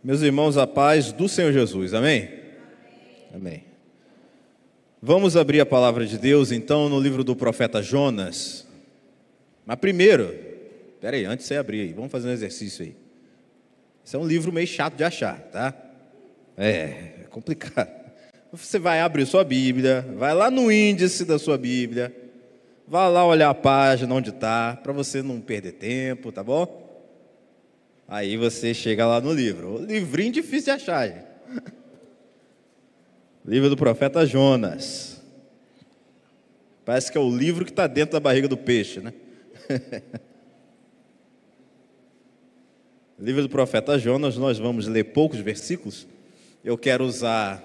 Meus irmãos, a paz do Senhor Jesus, amém? Amém. Vamos abrir a palavra de Deus, então, no livro do profeta Jonas. Mas primeiro, antes de você abrir aí, vamos fazer um exercício aí. Esse é um livro meio chato de achar, tá? É complicado. Você vai abrir sua Bíblia, vai lá no índice da sua Bíblia, vai lá olhar a página onde está, para você não perder tempo, tá bom? Aí você chega lá no livro. O livrinho difícil de achar, gente. Livro do profeta Jonas. Parece que é o livro que está dentro da barriga do peixe, né? Livro do profeta Jonas, nós vamos ler poucos versículos. Eu quero usar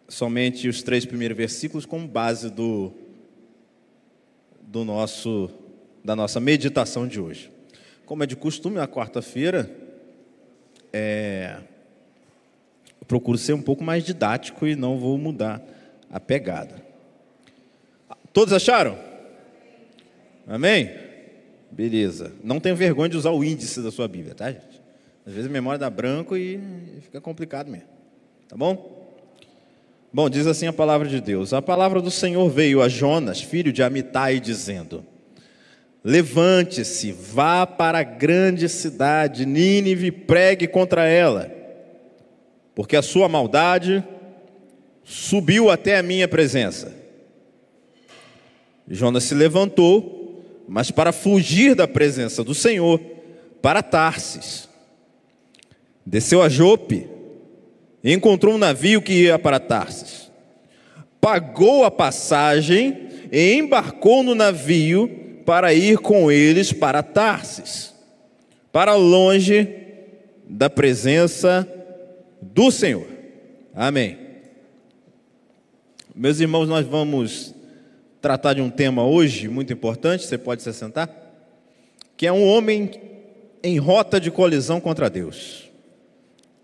somente os 3 primeiros versículos como base da nossa meditação de hoje. Como é de costume, na quarta-feira, eu procuro ser um pouco mais didático e não vou mudar a pegada. Todos acharam? Amém? Beleza. Não tenha vergonha de usar o índice da sua Bíblia, tá, gente? Às vezes a memória dá branco e fica complicado mesmo. Tá bom? Bom, diz assim a palavra de Deus. A palavra do Senhor veio a Jonas, filho de Amitai, dizendo: levante-se, vá para a grande cidade, Nínive, e pregue contra ela, porque a sua maldade subiu até a minha presença. Jonas se levantou, mas para fugir da presença do Senhor, para Tarsis. Desceu a Jope e encontrou um navio que ia para Tarsis. Pagou a passagem e embarcou no navio para ir com eles para Tarsis, para longe da presença do Senhor. Amém. Meus irmãos, nós vamos tratar de um tema hoje muito importante, você pode se sentar, que é um homem em rota de colisão contra Deus.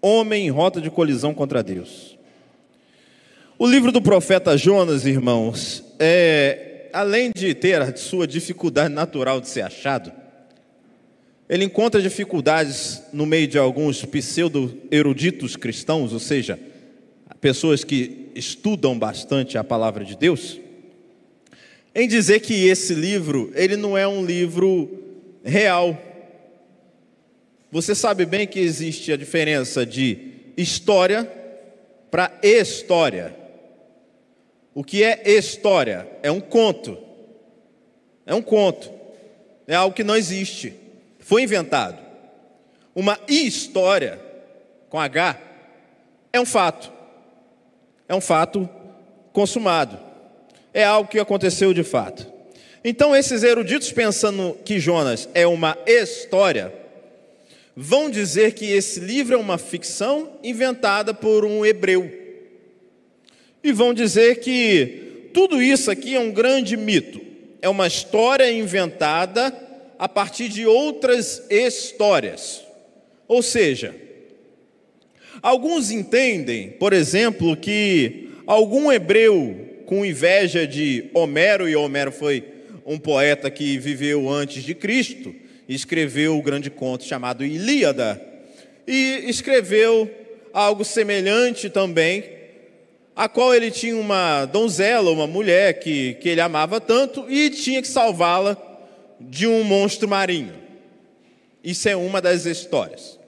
Homem em rota de colisão contra Deus. O livro do profeta Jonas, irmãos, além de ter a sua dificuldade natural de ser achado, ele encontra dificuldades no meio de alguns pseudo-eruditos cristãos, ou seja, pessoas que estudam bastante a palavra de Deus, em dizer que esse livro, ele não é um livro real. Você sabe bem que existe a diferença de história para história. O que é história? É um conto. É um conto. É algo que não existe. Foi inventado. Uma história, com H, é um fato. É um fato consumado. É algo que aconteceu de fato. Então, esses eruditos, pensando que Jonas é uma história, vão dizer que esse livro é uma ficção inventada por um hebreu. E vão dizer que tudo isso aqui é um grande mito. É uma história inventada a partir de outras histórias. Ou seja, alguns entendem, por exemplo, que algum hebreu com inveja de Homero, e Homero foi um poeta que viveu antes de Cristo, escreveu o grande conto chamado Ilíada, e escreveu algo semelhante também, a qual ele tinha uma donzela, uma mulher que ele amava tanto, e tinha que salvá-la de um monstro marinho. Isso é uma das histórias.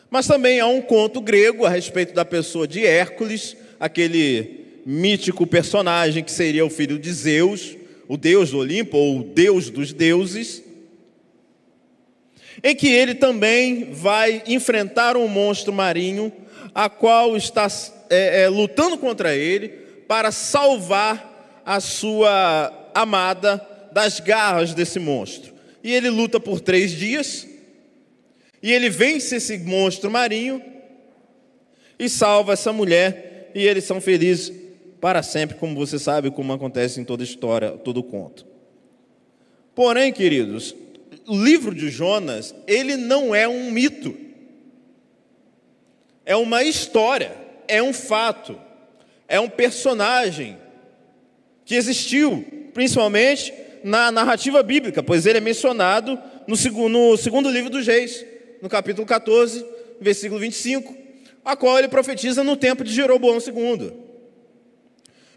Mas também há um conto grego a respeito da pessoa de Hércules, aquele mítico personagem que seria o filho de Zeus, o deus do Olimpo, ou o deus dos deuses, em que ele também vai enfrentar um monstro marinho, a qual está lutando contra ele para salvar a sua amada das garras desse monstro. E ele luta por 3 dias, e ele vence esse monstro marinho e salva essa mulher, e eles são felizes para sempre, como você sabe, como acontece em toda história, todo conto. Porém, queridos, o livro de Jonas, ele não é um mito. É uma história, é um fato, é um personagem que existiu, principalmente na narrativa bíblica, pois ele é mencionado no segundo livro dos Reis, no capítulo 14, versículo 25, a qual ele profetiza no tempo de Jeroboão II.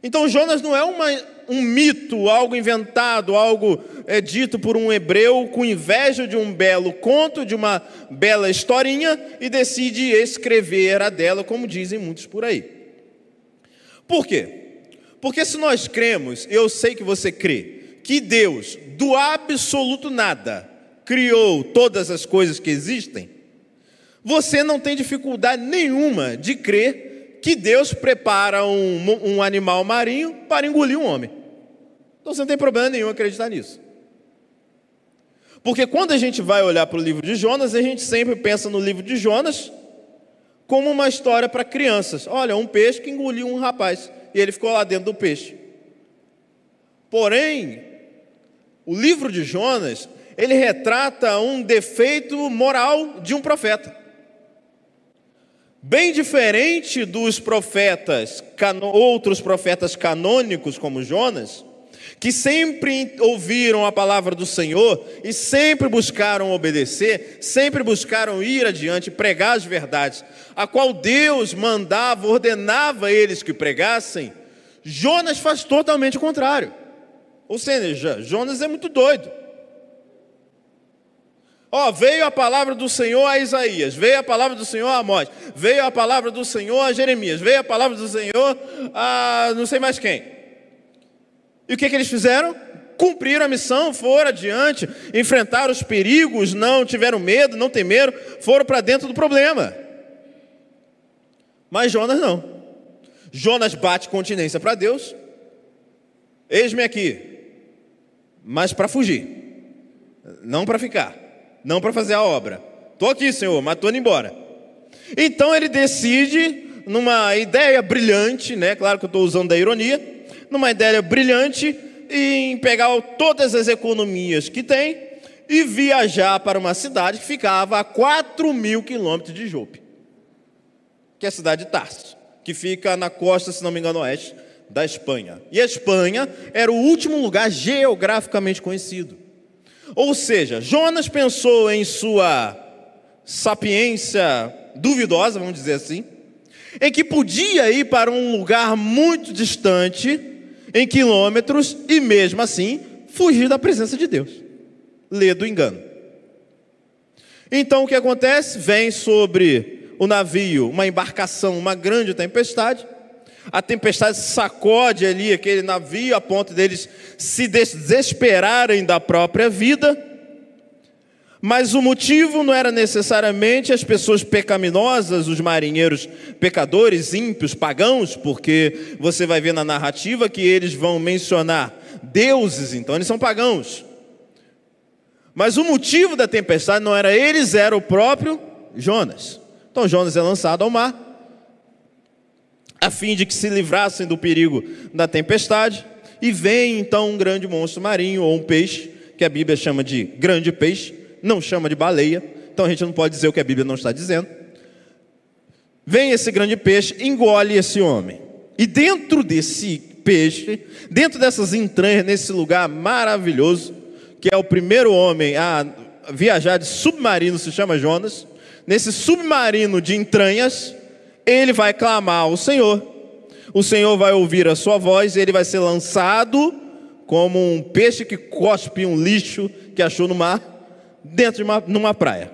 Então Jonas não é um mito, algo inventado, algo dito por um hebreu com inveja de um belo conto, de uma bela historinha, e decide escrever a dela, como dizem muitos por aí. Por quê? Porque se nós cremos, eu sei que você crê, que Deus, do absoluto nada, criou todas as coisas que existem, você não tem dificuldade nenhuma de crer que Deus prepara um animal marinho para engolir um homem. Então você não tem problema nenhum acreditar nisso. Porque quando a gente vai olhar para o livro de Jonas, a gente sempre pensa no livro de Jonas como uma história para crianças. Olha, um peixe que engoliu um rapaz, e ele ficou lá dentro do peixe. Porém, o livro de Jonas, ele retrata um defeito moral de um profeta. Bem diferente dos profetas, outros profetas canônicos como Jonas, que sempre ouviram a palavra do Senhor e sempre buscaram obedecer, sempre buscaram ir adiante, pregar as verdades, a qual Deus mandava, ordenava eles que pregassem. Jonas faz totalmente o contrário. Ou seja, Jonas é muito doido. Veio a palavra do Senhor a Isaías, veio a palavra do Senhor a Amós, veio a palavra do Senhor a Jeremias, veio a palavra do Senhor a não sei mais quem. E o que eles fizeram? Cumpriram a missão, foram adiante, enfrentaram os perigos, não tiveram medo, não temeram, foram para dentro do problema. Mas Jonas não. Jonas bate continência para Deus. Eis-me aqui, mas para fugir, não para ficar, não para fazer a obra. Estou aqui, Senhor, mas estou indo embora. Então ele decide, numa ideia brilhante, né? Claro que eu estou usando da ironia, numa ideia brilhante, em pegar todas as economias que tem e viajar para uma cidade que ficava a 4.000 quilômetros de Jope, que é a cidade de Tarso, que fica na costa, se não me engano, oeste da Espanha. E a Espanha era o último lugar geograficamente conhecido. Ou seja, Jonas pensou em sua sapiência duvidosa, vamos dizer assim, em que podia ir para um lugar muito distante, em quilômetros, e mesmo assim fugir da presença de Deus. Lê do engano. Então o que acontece? Vem sobre o navio uma embarcação, uma grande tempestade. A tempestade sacode ali aquele navio a ponto deles se desesperarem da própria vida. Mas o motivo não era necessariamente as pessoas pecaminosas, os marinheiros pecadores, ímpios, pagãos, porque você vai ver na narrativa que eles vão mencionar deuses, então eles são pagãos. Mas o motivo da tempestade não era eles, era o próprio Jonas. Então Jonas é lançado ao mar, a fim de que se livrassem do perigo da tempestade, e vem então um grande monstro marinho, ou um peixe, que a Bíblia chama de grande peixe, não chama de baleia, então a gente não pode dizer o que a Bíblia não está dizendo. Vem esse grande peixe, engole esse homem, e dentro desse peixe, dentro dessas entranhas, nesse lugar maravilhoso, que é o primeiro homem a viajar de submarino, se chama Jonas, nesse submarino de entranhas, ele vai clamar ao Senhor, o Senhor vai ouvir a sua voz, e ele vai ser lançado como um peixe que cospe um lixo que achou no mar, dentro de numa praia.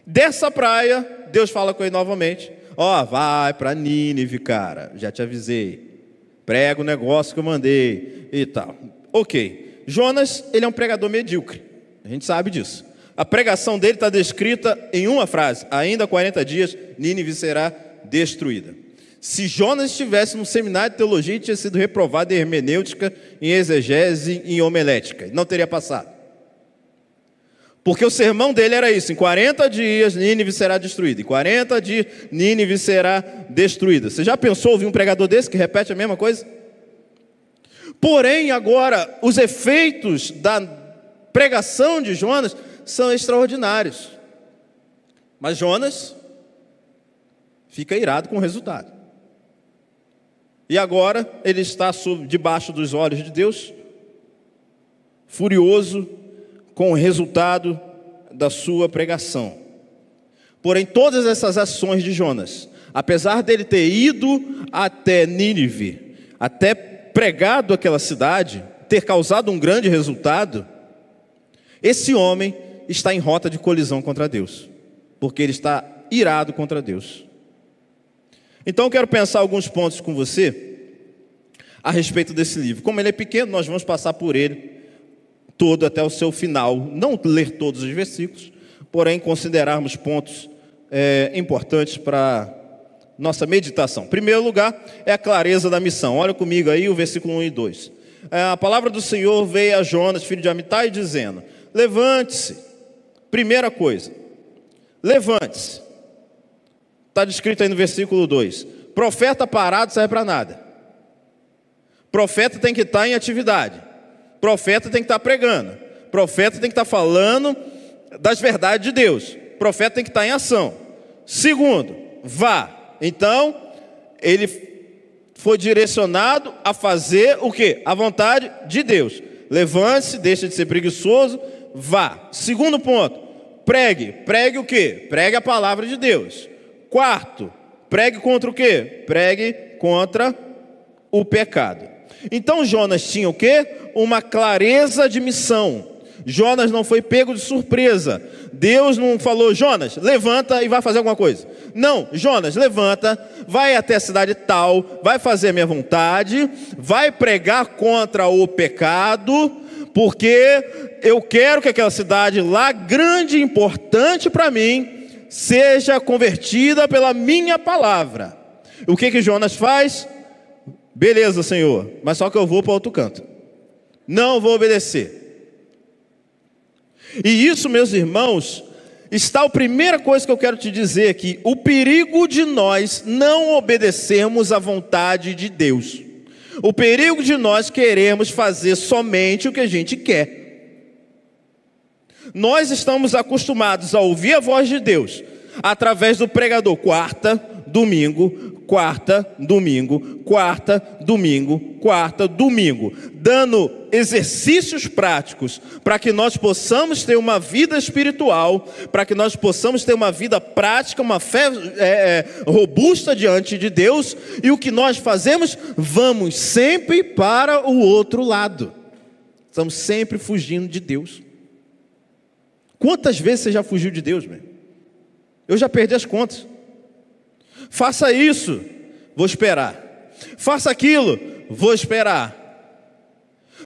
Dessa praia, Deus fala com ele novamente: vai para Nínive, cara, já te avisei, prega o negócio que eu mandei e tal. Ok, Jonas, ele é um pregador medíocre, a gente sabe disso. A pregação dele está descrita em uma frase: ainda 40 dias, Nínive será destruída. Se Jonas estivesse no seminário de teologia, tinha sido reprovado em hermenêutica, em exegese e em homilética, não teria passado. Porque o sermão dele era isso: em 40 dias Nínive será destruída, em 40 dias Nínive será destruída. Você já pensou ouvir um pregador desse que repete a mesma coisa? Porém, agora, os efeitos da pregação de Jonas são extraordinários. Mas Jonas fica irado com o resultado. E agora ele está debaixo dos olhos de Deus, furioso com o resultado da sua pregação. Porém, todas essas ações de Jonas, apesar dele ter ido até Nínive, até pregado aquela cidade, ter causado um grande resultado, esse homem está em rota de colisão contra Deus, porque ele está irado contra Deus. Então eu quero pensar alguns pontos com você a respeito desse livro. Como ele é pequeno, nós vamos passar por ele todo até o seu final, não ler todos os versículos, porém considerarmos pontos importantes para nossa meditação. Em primeiro lugar, é a clareza da missão. Olha comigo aí o versículo 1 e 2. A palavra do Senhor veio a Jonas, filho de Amitai, dizendo: levante-se. Primeira coisa, levante-se. Está descrito aí no versículo 2. Profeta parado serve para nada. Profeta tem que estar em atividade. Profeta tem que estar pregando. Profeta tem que estar falando das verdades de Deus. Profeta tem que estar em ação. Segundo, vá. Então, ele foi direcionado a fazer o quê? A vontade de Deus. Levante-se, deixa de ser preguiçoso, vá. Segundo ponto, pregue. Pregue o quê? Pregue a palavra de Deus. Quarto, pregue contra o quê? Pregue contra o pecado. Então Jonas tinha o quê? Uma clareza de missão. Jonas não foi pego de surpresa. Deus não falou: Jonas, levanta e vai fazer alguma coisa. Não, Jonas, levanta, vai até a cidade tal, vai fazer a minha vontade, vai pregar contra o pecado, porque eu quero que aquela cidade lá, grande e importante para mim, seja convertida pela minha palavra. O que Jonas faz? Beleza, Senhor, mas só que eu vou para outro canto. Não vou obedecer. E isso, meus irmãos, está a primeira coisa que eu quero te dizer aqui: o perigo de nós não obedecermos à vontade de Deus. O perigo de nós queremos fazer somente o que a gente quer. Nós estamos acostumados a ouvir a voz de Deus através do pregador, quarta, domingo, quarta, domingo, quarta, domingo, quarta, domingo, dando exercícios práticos para que nós possamos ter uma vida espiritual, para que nós possamos ter uma vida prática, uma fé robusta diante de Deus. E o que nós fazemos? Vamos sempre para o outro lado. Estamos sempre fugindo de Deus. Quantas vezes você já fugiu de Deus, meu? Eu já perdi as contas. Faça isso, vou esperar. Faça aquilo, vou esperar.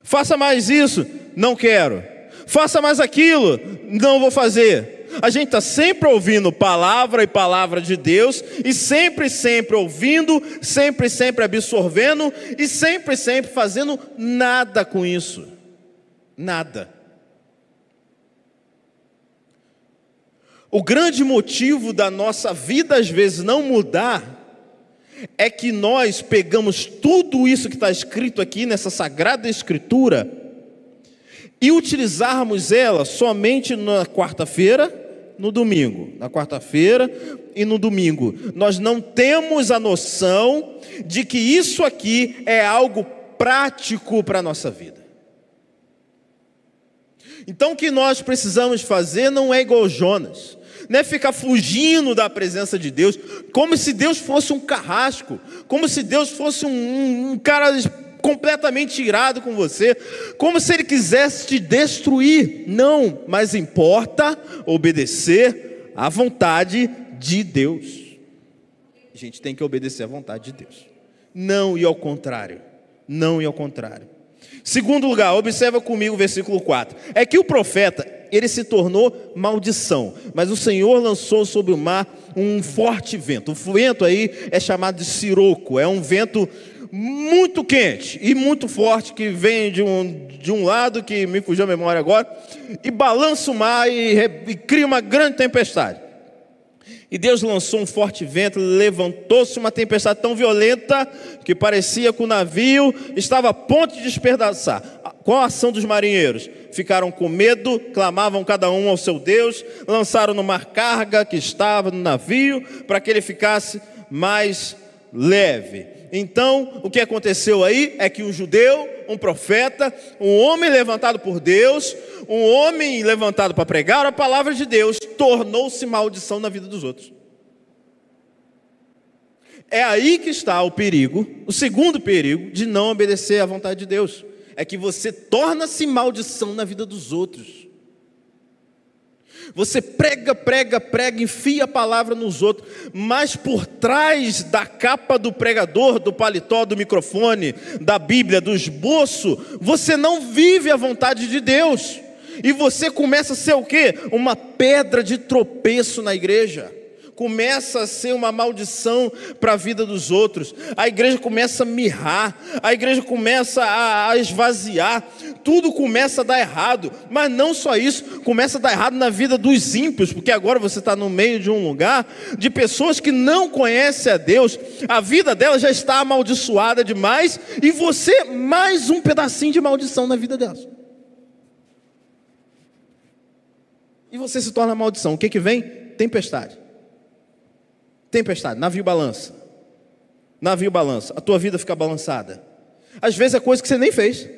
Faça mais isso, não quero. Faça mais aquilo, não vou fazer. A gente está sempre ouvindo palavra e palavra de Deus, e sempre ouvindo, sempre absorvendo, e sempre fazendo nada com isso. Nada. O grande motivo da nossa vida às vezes não mudar é que nós pegamos tudo isso que está escrito aqui nessa sagrada escritura e utilizarmos ela somente na quarta-feira, no domingo. Na quarta-feira e no domingo. Nós não temos a noção de que isso aqui é algo prático para a nossa vida. Então o que nós precisamos fazer não é igual Jonas. Não é ficar fugindo da presença de Deus, como se Deus fosse um carrasco, como se Deus fosse um cara completamente irado com você, como se Ele quisesse te destruir. Não, mas importa obedecer à vontade de Deus. A gente tem que obedecer à vontade de Deus, não ir ao contrário, não ir ao contrário. Segundo lugar, observa comigo o versículo 4, é que o profeta, ele se tornou maldição, mas o Senhor lançou sobre o mar um forte vento. O vento aí é chamado de siroco, é um vento muito quente e muito forte, que vem de um lado, que me fugiu a memória agora, e balança o mar e cria uma grande tempestade. E Deus lançou um forte vento, levantou-se uma tempestade tão violenta que parecia que o navio estava a ponto de despedaçar. Qual a ação dos marinheiros? Ficaram com medo, clamavam cada um ao seu Deus, lançaram no mar carga que estava no navio, para que ele ficasse mais leve. Então, o que aconteceu aí é que um judeu, um profeta, um homem levantado por Deus, um homem levantado para pregar a palavra de Deus, tornou-se maldição na vida dos outros. É aí que está o perigo, o segundo perigo de não obedecer à vontade de Deus. É que você torna-se maldição na vida dos outros. Você prega, enfia a palavra nos outros, mas por trás da capa do pregador, do paletó, do microfone, da Bíblia, do esboço, você não vive a vontade de Deus. E você começa a ser o quê? Uma pedra de tropeço na igreja. Começa a ser uma maldição para a vida dos outros. A igreja começa a mirrar, a igreja começa a esvaziar, tudo começa a dar errado. Mas não só isso, começa a dar errado na vida dos ímpios, porque agora você está no meio de um lugar de pessoas que não conhecem a Deus, a vida delas já está amaldiçoada demais, e você mais um pedacinho de maldição na vida delas. E você se torna maldição. O que vem? Tempestade. Tempestade, navio balança, a tua vida fica balançada. Às vezes é coisa que você nem fez.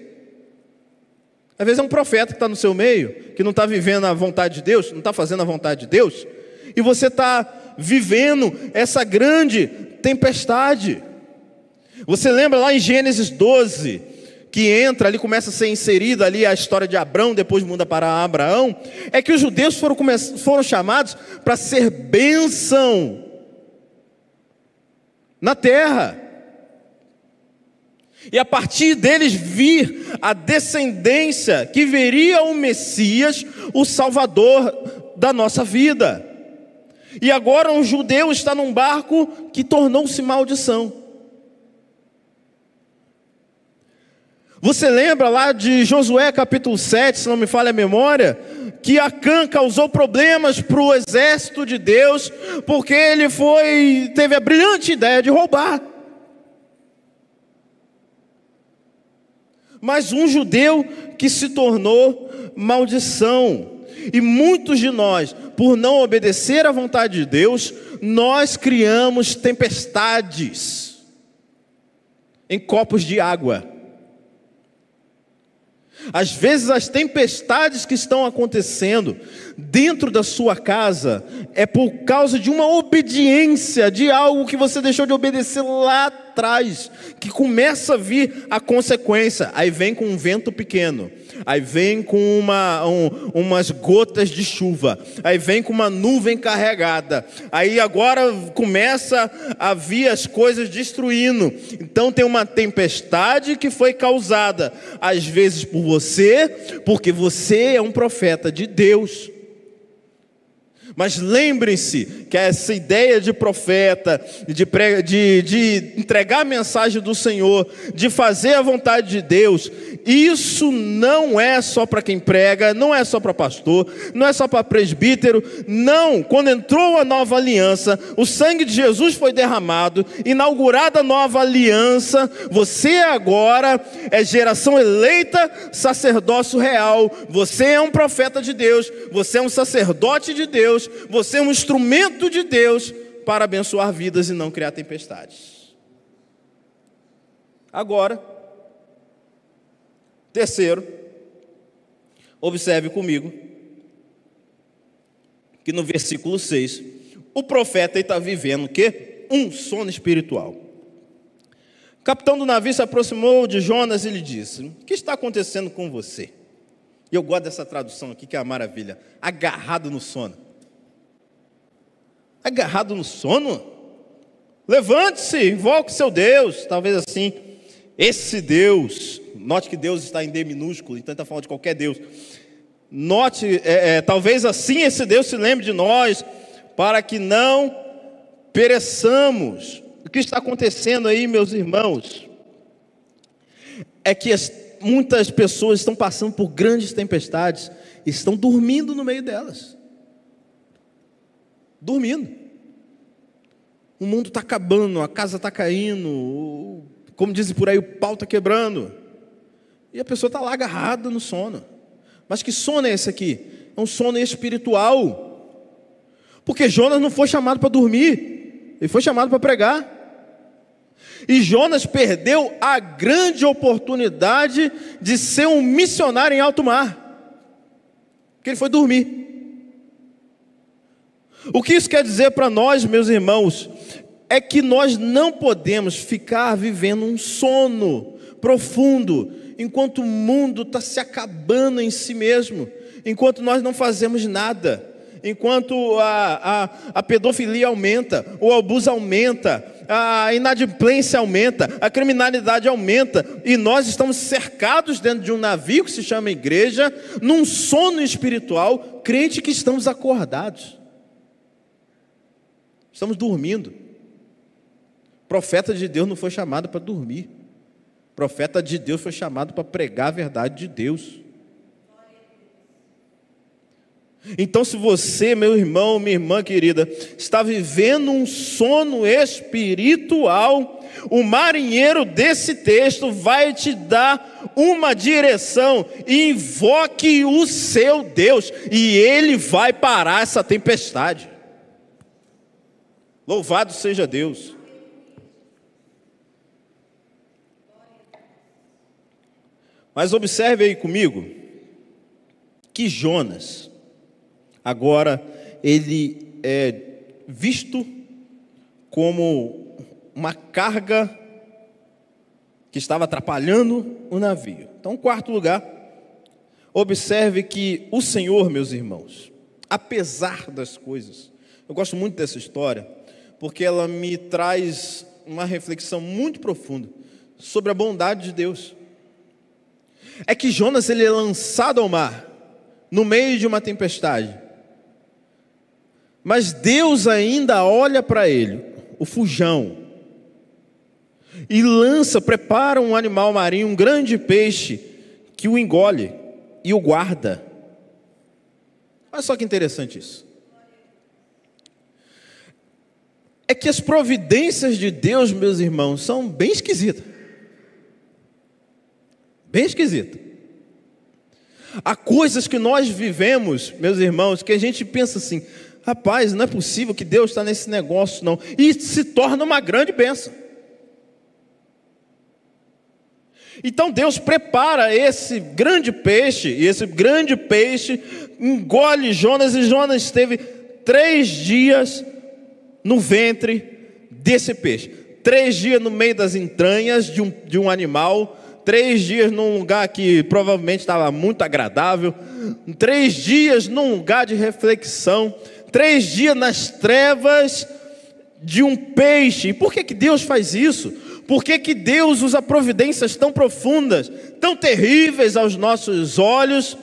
Às vezes é um profeta que está no seu meio, que não está vivendo a vontade de Deus, não está fazendo a vontade de Deus, e você está vivendo essa grande tempestade. Você lembra lá em Gênesis 12, que entra ali, começa a ser inserida ali a história de Abrão, depois muda para Abraão, é que os judeus foram chamados para ser bênção na terra, e a partir deles vir a descendência que veria o Messias, o Salvador da nossa vida. E agora um judeu está num barco que tornou-se maldição. Você lembra lá de Josué capítulo 7, se não me falha a memória, que Acã causou problemas para o exército de Deus, porque ele teve a brilhante ideia de roubar. Mas um judeu que se tornou maldição. E muitos de nós, por não obedecer à vontade de Deus, nós criamos tempestades em copos de água. Às vezes as tempestades que estão acontecendo dentro da sua casa é por causa de uma obediência, de algo que você deixou de obedecer lá atrás, que começa a vir a consequência. Aí vem com um vento pequeno, aí vem com umas gotas de chuva, aí vem com uma nuvem carregada, aí agora começa a vir as coisas destruindo. Então tem uma tempestade que foi causada, às vezes por você, porque você é um profeta de Deus. Mas lembrem-se que essa ideia de profeta, de entregar a mensagem do Senhor, de fazer a vontade de Deus, isso não é só para quem prega, não é só para pastor, não é só para presbítero, não. Quando entrou a nova aliança, o sangue de Jesus foi derramado, inaugurada a nova aliança, você agora é geração eleita, sacerdócio real, você é um profeta de Deus, você é um sacerdote de Deus, você é um instrumento de Deus para abençoar vidas e não criar tempestades. Agora, terceiro, observe comigo que no versículo 6, o profeta está vivendo o quê? Um sono espiritual. O capitão do navio se aproximou de Jonas e lhe disse: o que está acontecendo com você? E eu gosto dessa tradução aqui, que é uma maravilha. Agarrado no sono. Agarrado no sono? Levante-se, invoque seu Deus. Talvez assim, esse Deus. Note que Deus está em D minúsculo, então está falando de qualquer Deus. Note, talvez assim esse Deus se lembre de nós, para que não pereçamos. O que está acontecendo aí, meus irmãos, é que muitas pessoas estão passando por grandes tempestades, e estão dormindo no meio delas. Dormindo. O mundo está acabando, a casa está caindo, como dizem por aí, o pau está quebrando. E a pessoa está lá agarrada no sono. Mas que sono é esse aqui? É um sono espiritual. Porque Jonas não foi chamado para dormir, ele foi chamado para pregar. E Jonas perdeu a grande oportunidade de ser um missionário em alto mar, porque ele foi dormir. O que isso quer dizer para nós, meus irmãos, é que nós não podemos ficar vivendo um sono profundo, enquanto o mundo está se acabando em si mesmo, enquanto nós não fazemos nada, enquanto a pedofilia aumenta, o abuso aumenta, a inadimplência aumenta, a criminalidade aumenta, e nós estamos cercados dentro de um navio que se chama igreja, num sono espiritual, crente que estamos acordados, estamos dormindo. Profeta de Deus não foi chamado para dormir, profeta de Deus foi chamado para pregar a verdade de Deus. Então, se você, meu irmão, minha irmã querida, está vivendo um sono espiritual, o marinheiro desse texto vai te dar uma direção: invoque o seu Deus, e Ele vai parar essa tempestade. Louvado seja Deus. Mas observe aí comigo, que Jonas, agora, ele é visto como uma carga que estava atrapalhando o navio. Então, quarto lugar, observe que o Senhor, meus irmãos, apesar das coisas, eu gosto muito dessa história, porque ela me traz uma reflexão muito profunda sobre a bondade de Deus. É que Jonas, ele é lançado ao mar, no meio de uma tempestade, mas Deus ainda olha para ele, o fujão, e prepara um animal marinho, um grande peixe, que o engole e o guarda. Olha só que interessante isso. É que as providências de Deus, meus irmãos, são bem esquisitas. Bem esquisitas. Há coisas que nós vivemos, meus irmãos, que a gente pensa assim: rapaz, não é possível que Deus está nesse negócio não, e se torna uma grande bênção. Então Deus prepara esse grande peixe, e esse grande peixe engole Jonas, e Jonas esteve 3 dias no ventre desse peixe, 3 dias no meio das entranhas de um animal, 3 dias num lugar que provavelmente estava muito agradável, 3 dias num lugar de reflexão, 3 dias nas trevas de um peixe. E por que Deus faz isso? Por que Deus usa providências tão profundas, tão terríveis aos nossos olhos,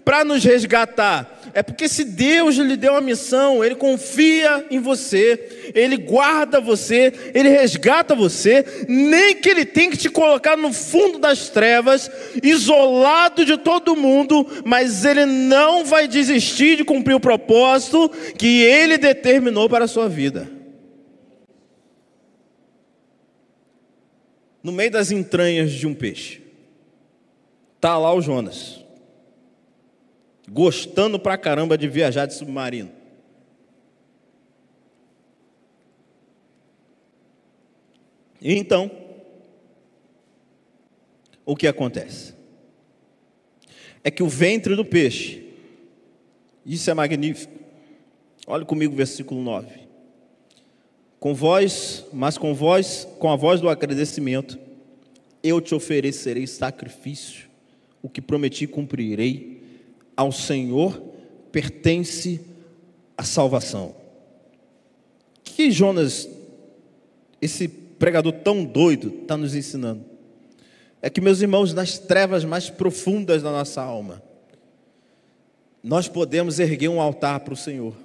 para nos resgatar? É porque se Deus lhe deu uma missão, Ele confia em você, Ele guarda você, Ele resgata você, nem que Ele tenha que te colocar no fundo das trevas, isolado de todo mundo, mas Ele não vai desistir de cumprir o propósito que Ele determinou para a sua vida. No meio das entranhas de um peixe, está lá o Jonas, gostando pra caramba de viajar de submarino. E então, o que acontece? É que o ventre do peixe, isso é magnífico. Olha comigo o versículo 9. Com a voz do agradecimento, eu te oferecerei sacrifício, o que prometi cumprirei. Ao Senhor pertence a salvação. Que Jonas, esse pregador tão doido, está nos ensinando? É que, meus irmãos, nas trevas mais profundas da nossa alma, nós podemos erguer um altar para o Senhor,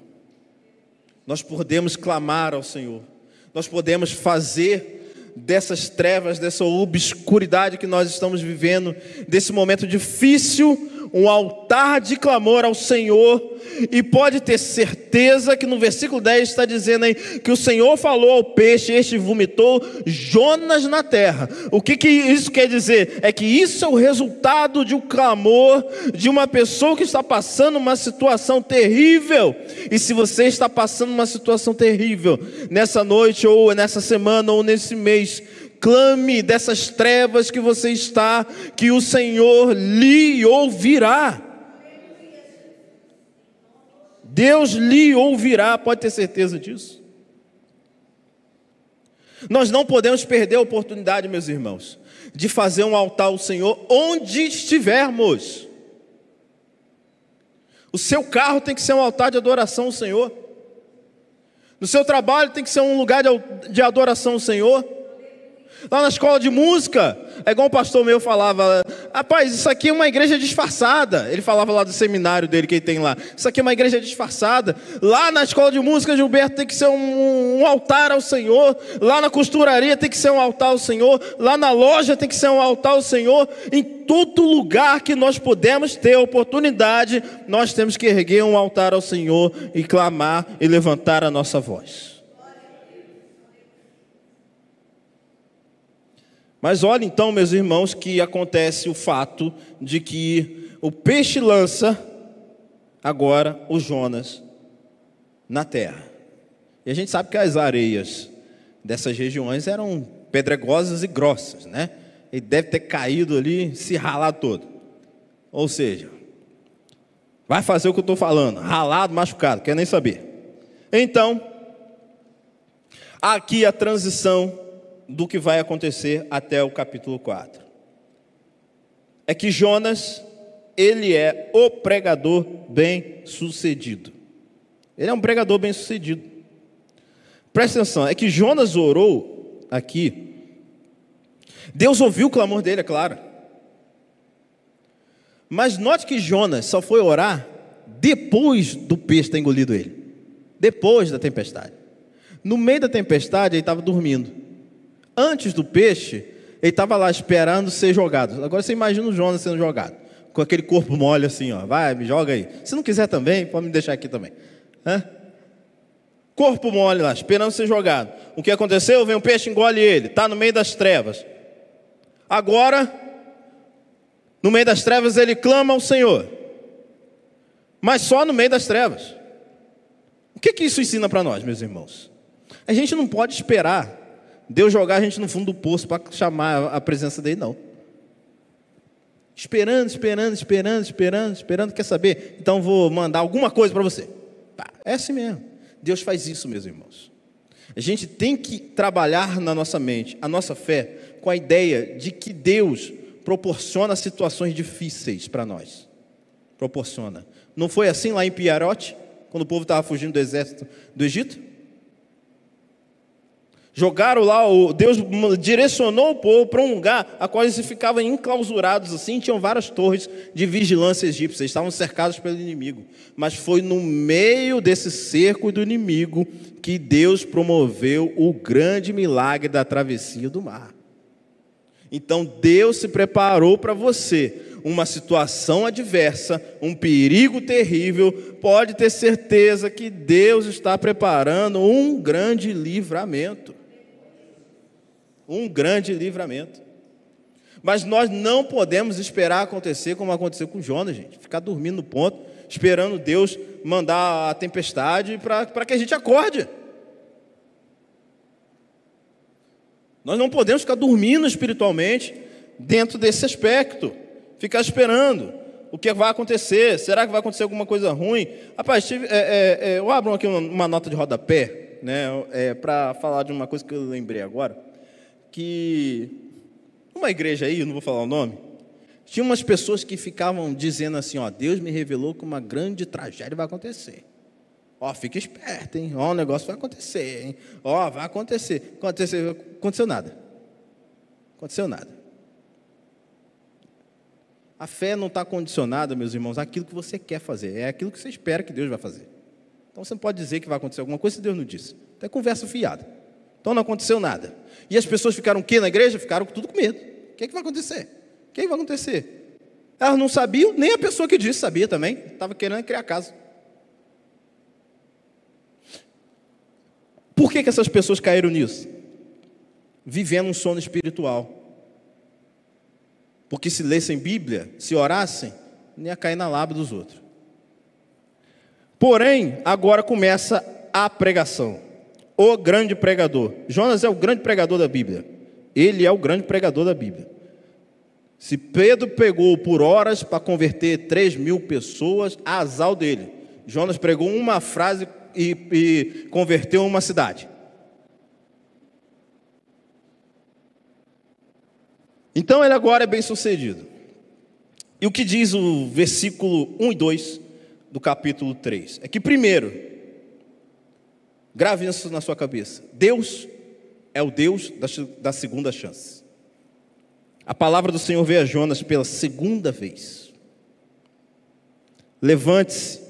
nós podemos clamar ao Senhor, nós podemos fazer dessas trevas, dessa obscuridade que nós estamos vivendo, desse momento difícil, um altar de clamor ao Senhor. E pode ter certeza que no versículo 10 está dizendo aí que o Senhor falou ao peixe, este vomitou Jonas na terra. O que isso quer dizer? É que isso é o resultado de um clamor de uma pessoa que está passando uma situação terrível. E se você está passando uma situação terrível nessa noite, ou nessa semana, ou nesse mês, clame dessas trevas que você está, que o Senhor lhe ouvirá. Deus lhe ouvirá, pode ter certeza disso. Nós não podemos perder a oportunidade, meus irmãos, de fazer um altar ao Senhor onde estivermos. O seu carro tem que ser um altar de adoração ao Senhor. No seu trabalho tem que ser um lugar de adoração ao Senhor. Lá na escola de música, é igual um pastor meu falava: rapaz, isso aqui é uma igreja disfarçada. Ele falava lá do seminário dele que ele tem lá. Isso aqui é uma igreja disfarçada. Lá na escola de música, Gilberto, tem que ser um altar ao Senhor. Lá na costuraria tem que ser um altar ao Senhor. Lá na loja tem que ser um altar ao Senhor. Em todo lugar que nós podemos ter oportunidade, nós temos que erguer um altar ao Senhor e clamar e levantar a nossa voz. Mas olha então, meus irmãos, que acontece o fato de que o peixe lança agora o Jonas na terra. E a gente sabe que as areias dessas regiões eram pedregosas e grossas, né? Ele deve ter caído ali, se ralado todo. Ou seja, vai fazer o que eu estou falando, ralado, machucado, quer nem saber. Então, aqui a transição do que vai acontecer até o capítulo 4. É que Jonas, ele é o pregador bem-sucedido. Ele é um pregador bem-sucedido. Presta atenção, é que Jonas orou aqui. Deus ouviu o clamor dele, é claro. Mas note que Jonas só foi orar depois do peixe ter engolido ele. Depois da tempestade. No meio da tempestade, ele estava dormindo. Antes do peixe, ele estava lá esperando ser jogado. Agora você imagina o Jonas sendo jogado, com aquele corpo mole assim, ó. Vai, me joga aí. Se não quiser também, pode me deixar aqui também. Corpo mole lá, esperando ser jogado. O que aconteceu? Vem um peixe, engole ele. Está no meio das trevas. Agora, no meio das trevas, ele clama ao Senhor. Mas só no meio das trevas. O que isso ensina para nós, meus irmãos? A gente não pode esperar Deus jogar a gente no fundo do poço para chamar a presença dele, não. Esperando, quer saber? Então vou mandar alguma coisa para você. É assim mesmo. Deus faz isso, meus irmãos. A gente tem que trabalhar na nossa mente, a nossa fé, com a ideia de que Deus proporciona situações difíceis para nós. Proporciona. Não foi assim lá em Piarote, quando o povo estava fugindo do exército do Egito? Jogaram lá, Deus direcionou o povo para um lugar a qual eles ficavam enclausurados assim, tinham várias torres de vigilância egípcia, eles estavam cercados pelo inimigo. Mas foi no meio desse cerco do inimigo que Deus promoveu o grande milagre da travessia do mar. Então Deus se preparou para você. Uma situação adversa, um perigo terrível, pode ter certeza que Deus está preparando um grande livramento. Um grande livramento. Mas nós não podemos esperar acontecer como aconteceu com Jonas, gente. Ficar dormindo no ponto, esperando Deus mandar a tempestade para que a gente acorde. Nós não podemos ficar dormindo espiritualmente dentro desse aspecto. Ficar esperando o que vai acontecer. Será que vai acontecer alguma coisa ruim? Rapaz, eu abro aqui uma nota de rodapé, né, para falar de uma coisa que eu lembrei agora. Que numa igreja aí, eu não vou falar o nome, tinha umas pessoas que ficavam dizendo assim, ó, Deus me revelou que uma grande tragédia vai acontecer. Ó, fica esperto, hein? Ó, o negócio vai acontecer, hein? Ó, vai acontecer. Aconteceu nada. Aconteceu nada. A fé não está condicionada, meus irmãos, àquilo que você quer fazer. É aquilo que você espera que Deus vai fazer. Então você não pode dizer que vai acontecer alguma coisa se Deus não disse. Então é conversa fiada. Então não aconteceu nada. E as pessoas ficaram o quê na igreja? Ficaram tudo com medo. O que vai acontecer? O que vai acontecer? Elas não sabiam, nem a pessoa que disse sabia também. Estava querendo criar caso. Por que essas pessoas caíram nisso? Vivendo um sono espiritual. Porque se lessem Bíblia, se orassem, não ia cair na lábia dos outros. Porém, agora começa a pregação. O grande pregador. Jonas é o grande pregador da Bíblia. Ele é o grande pregador da Bíblia. Se Pedro pegou por horas para converter 3.000 pessoas, azar dele. Jonas pregou uma frase e converteu uma cidade. Então ele agora é bem sucedido. E o que diz o versículo 1 e 2 do capítulo 3? É que primeiro, grave isso na sua cabeça, Deus é o Deus da segunda chance. A palavra do Senhor veio a Jonas pela segunda vez. Levante-se,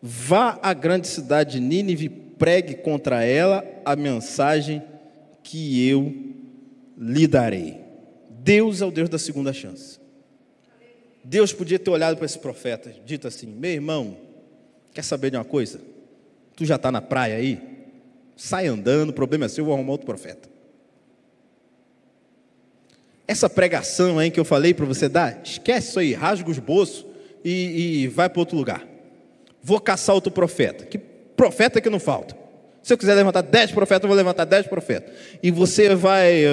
vá à grande cidade de Nínive e pregue contra ela a mensagem que eu lhe darei. Deus é o Deus da segunda chance. Deus podia ter olhado para esse profeta, dito assim: meu irmão, quer saber de uma coisa? Tu já está na praia aí? Sai andando, o problema é seu, eu vou arrumar outro profeta. Essa pregação aí que eu falei para você dar, esquece isso aí, rasga os bolsos e vai para outro lugar. Vou caçar outro profeta. Que profeta que não falta? Se eu quiser levantar 10 profetas, eu vou levantar 10 profetas. E você vai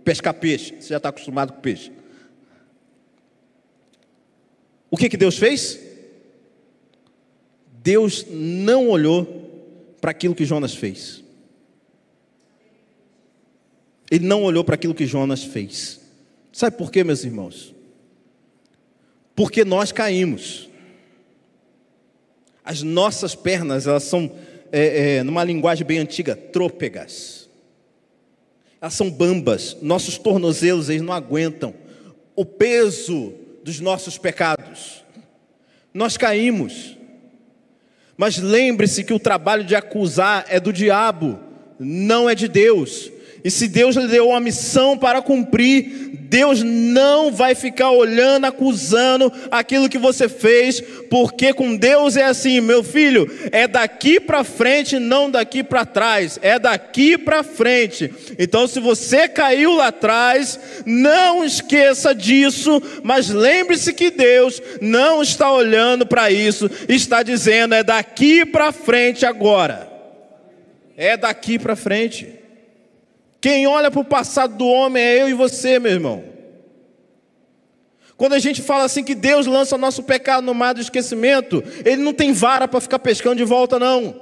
pescar peixe, você já está acostumado com peixe. O que Deus fez? Deus não olhou para aquilo que Jonas fez. Ele não olhou para aquilo que Jonas fez. Sabe por quê, meus irmãos? Porque nós caímos. As nossas pernas, elas são, numa linguagem bem antiga, trôpegas. Elas são bambas. Nossos tornozelos, eles não aguentam o peso dos nossos pecados. Nós caímos. Mas lembre-se que o trabalho de acusar é do diabo, não é de Deus. E se Deus lhe deu uma missão para cumprir, Deus não vai ficar olhando, acusando aquilo que você fez, porque com Deus é assim: meu filho, é daqui para frente, não daqui para trás, é daqui para frente. Então, se você caiu lá atrás, não esqueça disso, mas lembre-se que Deus não está olhando para isso, está dizendo: é daqui para frente agora, é daqui para frente. Quem olha para o passado do homem é eu e você, meu irmão. Quando a gente fala assim que Deus lança nosso pecado no mar do esquecimento, Ele não tem vara para ficar pescando de volta, não.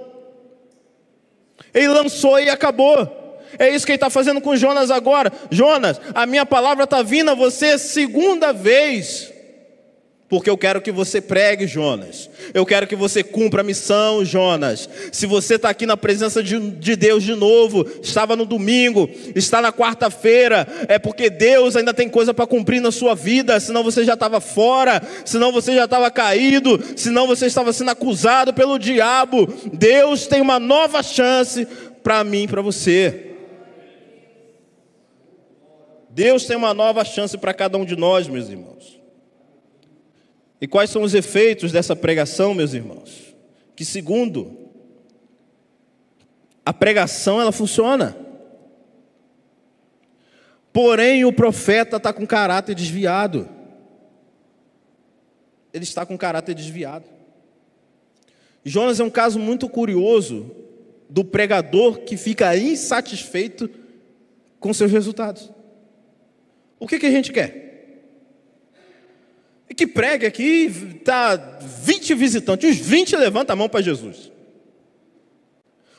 Ele lançou e acabou. É isso que Ele está fazendo com Jonas agora. Jonas, a minha palavra está vindo a você segunda vez. Porque eu quero que você pregue, Jonas. Eu quero que você cumpra a missão, Jonas. Se você está aqui na presença de Deus de novo, estava no domingo, está na quarta-feira, é porque Deus ainda tem coisa para cumprir na sua vida. Senão você já estava fora, senão você já estava caído, senão você estava sendo acusado pelo diabo. Deus tem uma nova chance para mim e para você. Deus tem uma nova chance para cada um de nós, meus irmãos. E quais são os efeitos dessa pregação, meus irmãos? Que segundo, a pregação ela funciona. Porém o profeta está com caráter desviado. Ele está com caráter desviado. Jonas é um caso muito curioso do pregador que fica insatisfeito com seus resultados. O que a gente quer? Que pregue aqui, está 20 visitantes, os 20 levantam a mão para Jesus.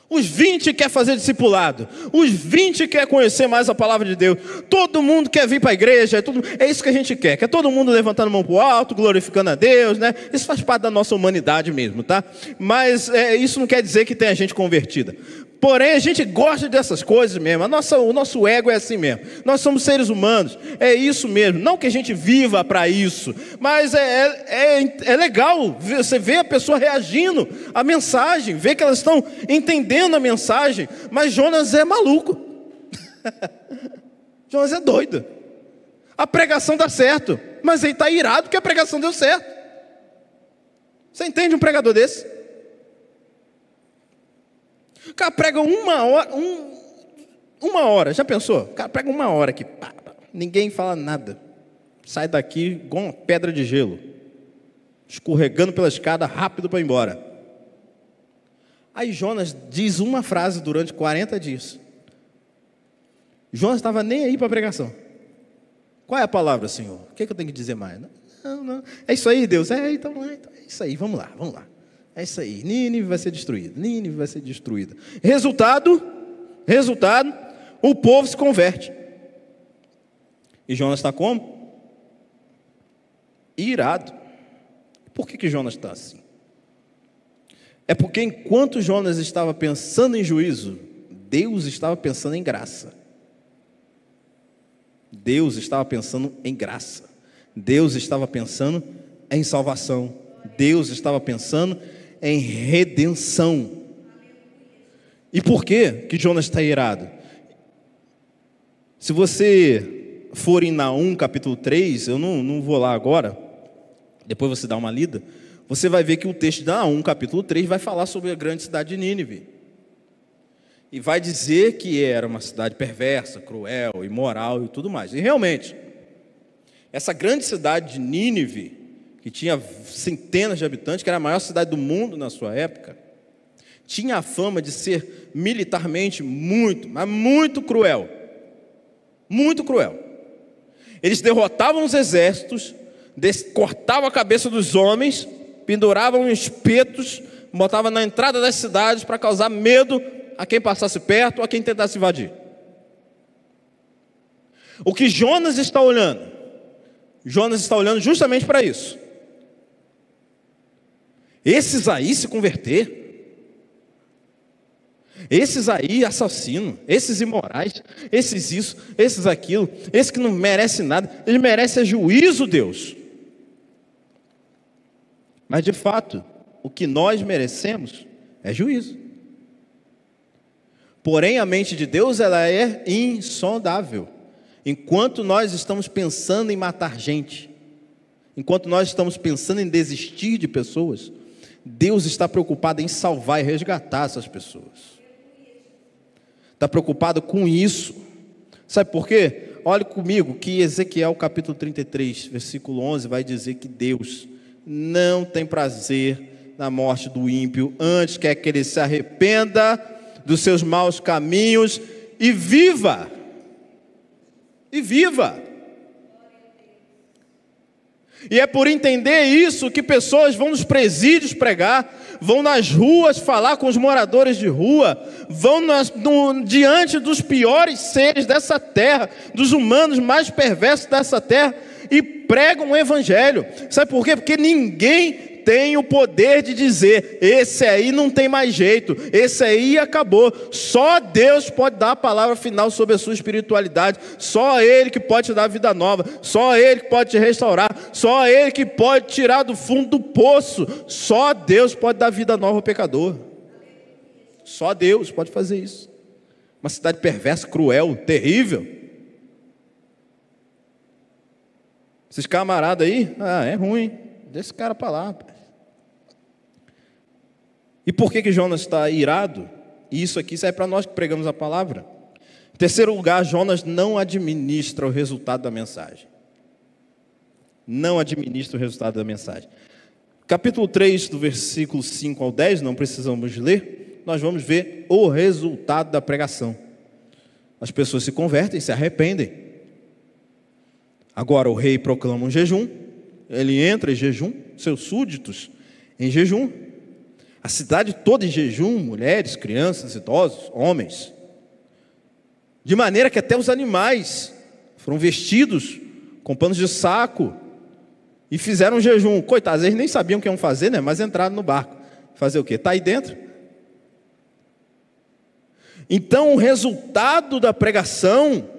Os 20 quer fazer discipulado, os 20 quer conhecer mais a palavra de Deus, todo mundo quer vir para a igreja, é isso que a gente quer todo mundo levantando a mão para o alto, glorificando a Deus, né? Isso faz parte da nossa humanidade mesmo, tá? Mas isso não quer dizer que tenha gente convertida. Porém, a gente gosta dessas coisas mesmo. O nosso ego é assim mesmo. Nós somos seres humanos. É isso mesmo. Não que a gente viva para isso. Mas é legal você ver a pessoa reagindo à mensagem. Ver que elas estão entendendo a mensagem. Mas Jonas é maluco. Jonas é doido. A pregação dá certo. Mas ele está irado porque a pregação deu certo. Você entende um pregador desse? O cara prega uma hora, já pensou? O cara prega 1 hora aqui, ninguém fala nada. Sai daqui igual uma pedra de gelo, escorregando pela escada, rápido para ir embora. Aí Jonas diz uma frase durante 40 dias. Jonas estava nem aí para a pregação. Qual é a palavra, Senhor? O que eu tenho que dizer mais? Não. É isso aí, Deus. Então é isso aí, vamos lá. É isso aí. Nínive vai ser destruída. Resultado, o povo se converte. E Jonas está como? Irado. Por que Jonas está assim? É porque enquanto Jonas estava pensando em juízo, Deus estava pensando em graça. Deus estava pensando em graça. Deus estava pensando em salvação. Deus estava pensando em redenção. E por que Jonas está irado? Se você for em Naum capítulo 3, eu não vou lá agora, depois você dá uma lida, você vai ver que o texto de Naum capítulo 3 vai falar sobre a grande cidade de Nínive. E vai dizer que era uma cidade perversa, cruel, imoral e tudo mais. E realmente, essa grande cidade de Nínive, que tinha centenas de habitantes, que era a maior cidade do mundo na sua época, tinha a fama de ser militarmente muito cruel. Muito cruel. Eles derrotavam os exércitos, cortavam a cabeça dos homens, penduravam espetos, botavam na entrada das cidades para causar medo a quem passasse perto, a quem tentasse invadir. O que Jonas está olhando? Jonas está olhando justamente para isso. Esses aí se converter, esses aí assassinos, esses imorais, esses isso, esses aquilo, esses que não merecem nada, eles merecem juízo, Deus. Mas de fato, o que nós merecemos é juízo. Porém, a mente de Deus, ela é insondável. Enquanto nós estamos pensando em matar gente, enquanto nós estamos pensando em desistir de pessoas, Deus está preocupado em salvar e resgatar essas pessoas. Está preocupado com isso. Sabe por quê? Olhe comigo que Ezequiel capítulo 33, versículo 11, vai dizer que Deus não tem prazer na morte do ímpio, antes quer que ele se arrependa dos seus maus caminhos e viva. E viva. E é por entender isso que pessoas vão nos presídios pregar, vão nas ruas falar com os moradores de rua, vão diante dos piores seres dessa terra, dos humanos mais perversos dessa terra, e pregam o evangelho. Sabe por quê? Porque ninguém tem o poder de dizer, esse aí não tem mais jeito, esse aí acabou. Só Deus pode dar a palavra final sobre a sua espiritualidade, só Ele que pode te dar vida nova, só Ele que pode te restaurar, só Ele que pode tirar do fundo do poço, só Deus pode dar vida nova ao pecador. Só Deus pode fazer isso. Uma cidade perversa, cruel, terrível. Esses camaradas aí, é ruim, deixa esse cara para lá, pai. E por que Jonas está irado? E isso aqui serve para nós que pregamos a palavra. Em terceiro lugar, Jonas não administra o resultado da mensagem. Não administra o resultado da mensagem. Capítulo 3, do versículo 5 ao 10, não precisamos ler, nós vamos ver o resultado da pregação. As pessoas se convertem, se arrependem. Agora o rei proclama um jejum, ele entra em jejum, seus súditos em jejum, a cidade toda em jejum, mulheres, crianças, idosos, homens, de maneira que até os animais foram vestidos com panos de saco e fizeram um jejum. Coitados, eles nem sabiam o que iam fazer, né? Mas entraram no barco. Fazer o quê? Está aí dentro. Então o resultado da pregação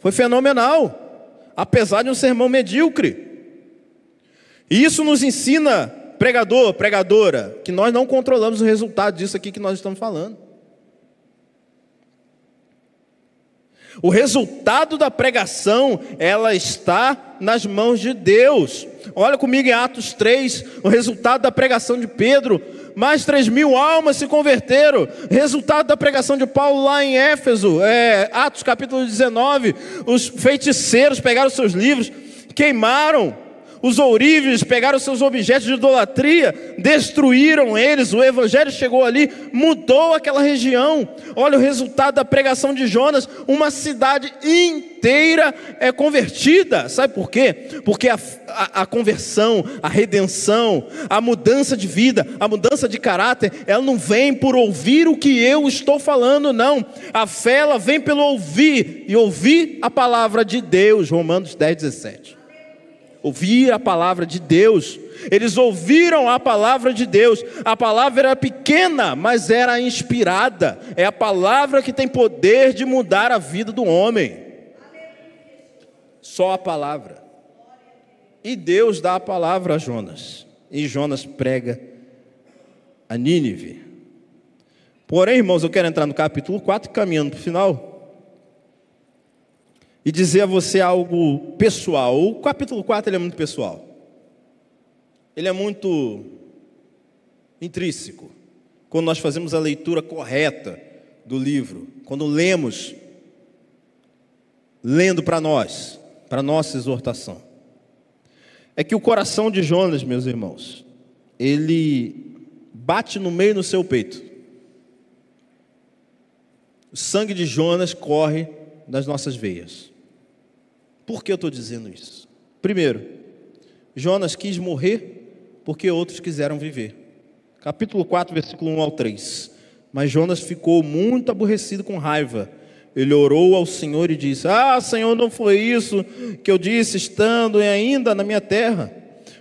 foi fenomenal, apesar de um sermão medíocre. E isso nos ensina, pregador, pregadora, que nós não controlamos o resultado disso aqui que nós estamos falando. O resultado da pregação, ela está nas mãos de Deus. Olha comigo em Atos 3, o resultado da pregação de Pedro, mais 3.000 almas se converteram. Resultado da pregação de Paulo lá em Éfeso, Atos capítulo 19, os feiticeiros pegaram seus livros, queimaram. Os ourives pegaram seus objetos de idolatria, destruíram eles. O evangelho chegou ali, mudou aquela região. Olha o resultado da pregação de Jonas: uma cidade inteira é convertida. Sabe por quê? Porque a conversão, a redenção, a mudança de vida, a mudança de caráter, ela não vem por ouvir o que eu estou falando, não. A fé, ela vem pelo ouvir, e ouvir a palavra de Deus. Romanos 10:17. Ouvir a palavra de Deus. Eles ouviram a palavra de Deus. A palavra era pequena, mas era inspirada. É a palavra que tem poder de mudar a vida do homem. Só a palavra. E Deus dá a palavra a Jonas. E Jonas prega a Nínive. Porém, irmãos, eu quero entrar no capítulo 4, caminhando para o final, e dizer a você algo pessoal. O capítulo 4 ele é muito pessoal. Ele é muito intrínseco. Quando nós fazemos a leitura correta do livro, quando lemos, lendo para nós, para nossa exortação, é que o coração de Jonas, meus irmãos, ele bate no meio do seu peito. O sangue de Jonas corre nas nossas veias. Por que eu estou dizendo isso? Primeiro, Jonas quis morrer porque outros quiseram viver. Capítulo 4, versículo 1 ao 3. Mas Jonas ficou muito aborrecido, com raiva. Ele orou ao Senhor e disse: Senhor, não foi isso que eu disse estando ainda na minha terra.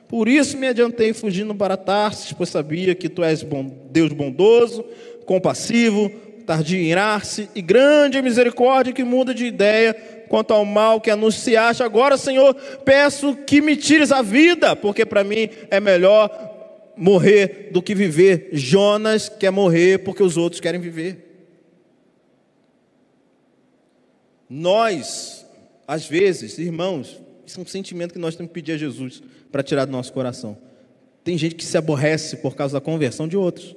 Por isso me adiantei fugindo para Tarsis, pois sabia que tu és Deus bondoso, compassivo, tardio em irar-se e grande em misericórdia, que muda de ideia quanto ao mal que anunciaste. Agora, Senhor, peço que me tires a vida, porque para mim é melhor morrer do que viver. Jonas quer morrer porque os outros querem viver. Nós, às vezes, irmãos, isso é um sentimento que nós temos que pedir a Jesus para tirar do nosso coração. Tem gente que se aborrece por causa da conversão de outros.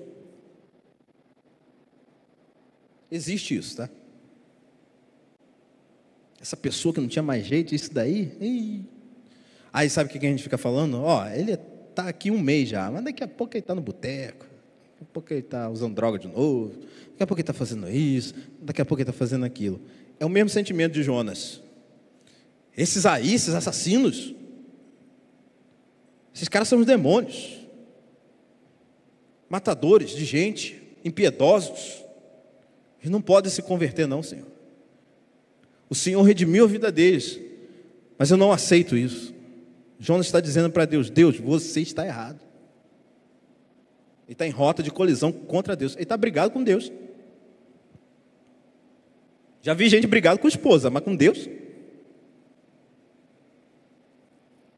Existe isso, tá? Essa pessoa que não tinha mais jeito, isso daí. Aí sabe o que a gente fica falando? Ele está aqui um mês já, mas daqui a pouco ele está no boteco, daqui a pouco ele está usando droga de novo, daqui a pouco ele está fazendo isso, daqui a pouco ele está fazendo aquilo. É o mesmo sentimento de Jonas. Esses assassinos, esses caras são os demônios, matadores de gente, impiedosos. Eles não podem se converter não, Senhor. O Senhor redimiu a vida deles, mas eu não aceito isso. Jonas está dizendo para Deus: Deus, você está errado. Ele está em rota de colisão contra Deus. Ele está brigado com Deus. Já vi gente brigado com a esposa, mas com Deus.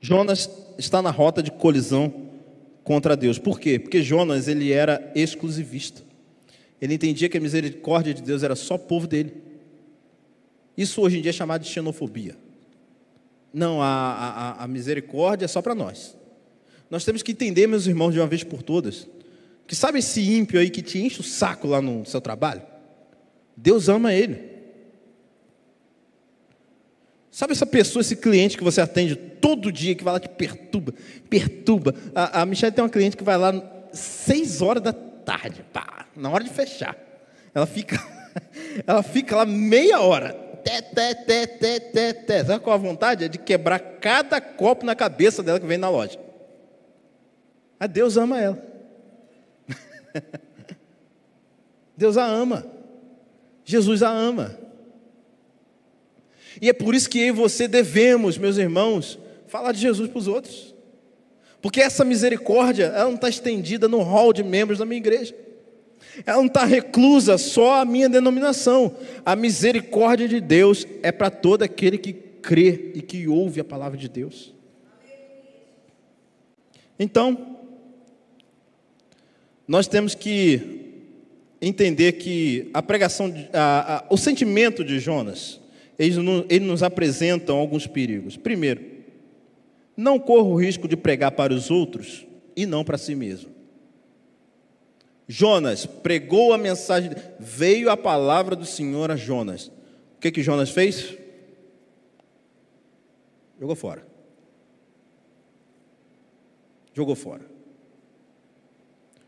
Jonas está na rota de colisão contra Deus. Por quê? Porque Jonas, ele era exclusivista. Ele entendia que a misericórdia de Deus era só o povo dele. Isso hoje em dia é chamado de xenofobia. Não, a misericórdia é só para nós. Nós temos que entender, meus irmãos, de uma vez por todas, que sabe esse ímpio aí que te enche o saco lá no seu trabalho? Deus ama ele. Sabe essa pessoa, esse cliente que você atende todo dia, que vai lá te perturba. A Michelle tem uma cliente que vai lá 6 horas da tarde, na hora de fechar. Ela fica lá meia hora. Sabe qual a vontade? É de quebrar cada copo na cabeça dela que vem na loja. Mas Deus ama ela. Deus a ama. Jesus a ama. E é por isso que eu e você devemos, meus irmãos, falar de Jesus para os outros. Porque essa misericórdia, ela não está estendida no hall de membros da minha igreja. Ela não está reclusa só à minha denominação. A misericórdia de Deus é para todo aquele que crê e que ouve a palavra de Deus. Então, nós temos que entender que a pregação, o sentimento de Jonas, ele nos apresenta alguns perigos. Primeiro, não corra o risco de pregar para os outros e não para si mesmo. Jonas pregou a mensagem, veio a palavra do Senhor a Jonas. O que Jonas fez? Jogou fora. jogou fora.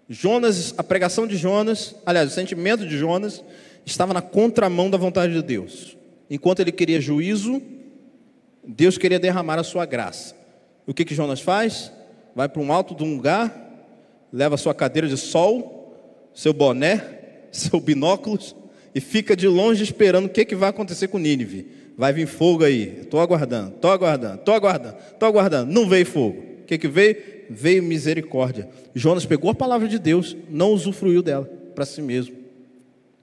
Jonas, a pregação de Jonas, aliás, o sentimento de Jonas estava na contramão da vontade de Deus. Enquanto ele queria juízo, Deus queria derramar a sua graça. E o que Jonas faz? Vai para um alto de um lugar, leva a sua cadeira de sol, seu boné, seu binóculos, e fica de longe esperando o que vai acontecer com Nínive. Vai vir fogo aí, estou aguardando, não veio fogo. O que veio? Veio misericórdia. Jonas pegou a palavra de Deus, não usufruiu dela para si mesmo.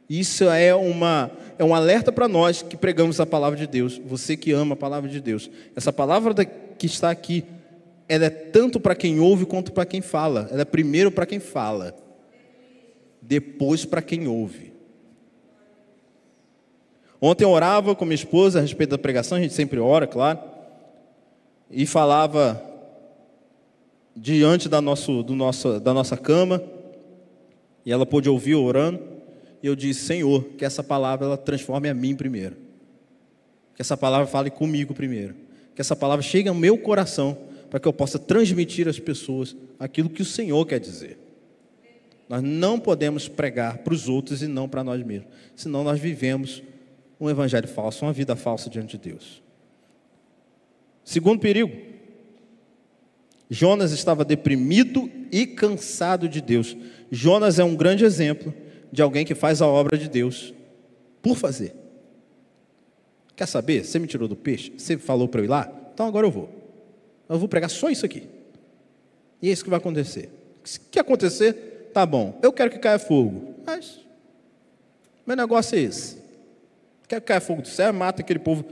Isso é um alerta para nós que pregamos a palavra de Deus. Você que ama a palavra de Deus, essa palavra que está aqui, ela é tanto para quem ouve quanto para quem fala. Ela é primeiro para quem fala, depois para quem ouve. Ontem eu orava com minha esposa a respeito da pregação, a gente sempre ora, claro, e falava diante da nossa cama, e ela pôde ouvir orando, e eu disse: Senhor, que essa palavra ela transforme a mim primeiro, que essa palavra fale comigo primeiro, que essa palavra chegue ao meu coração, para que eu possa transmitir às pessoas aquilo que o Senhor quer dizer. Nós não podemos pregar para os outros e não para nós mesmos, senão nós vivemos um evangelho falso, uma vida falsa diante de Deus. Segundo perigo, Jonas estava deprimido e cansado de Deus. Jonas é um grande exemplo de alguém que faz a obra de Deus por fazer. Quer saber? Você me tirou do peixe? Você falou para eu ir lá? Então agora eu vou pregar só isso aqui. E é isso que vai acontecer. Se quer acontecer, tá bom. Eu quero que caia fogo, mas meu negócio é esse. Quer que caia fogo do céu, mata aquele povo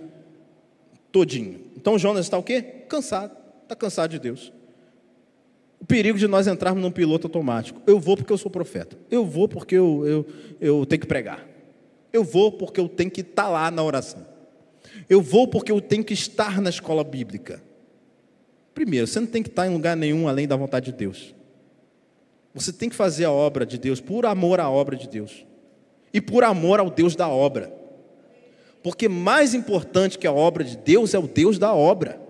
todinho. Então Jonas está o quê? Cansado. Está cansado de Deus. O perigo de nós entrarmos num piloto automático. Eu vou porque eu sou profeta. Eu vou porque eu tenho que pregar. Eu vou porque eu tenho que estar lá na oração. Eu vou porque eu tenho que estar na escola bíblica. Primeiro, você não tem que estar em lugar nenhum além da vontade de Deus. Você tem que fazer a obra de Deus por amor à obra de Deus. E por amor ao Deus da obra. Porque mais importante que a obra de Deus é o Deus da obra.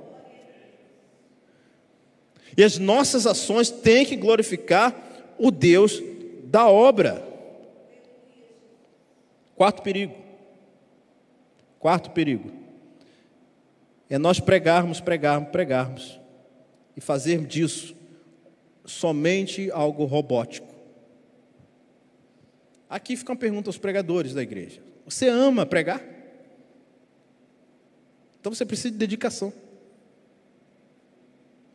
E as nossas ações têm que glorificar o Deus da obra. Quarto perigo é nós pregarmos e fazer disso somente algo robótico. Aqui fica uma pergunta aos pregadores da igreja: você ama pregar? Então você precisa de dedicação.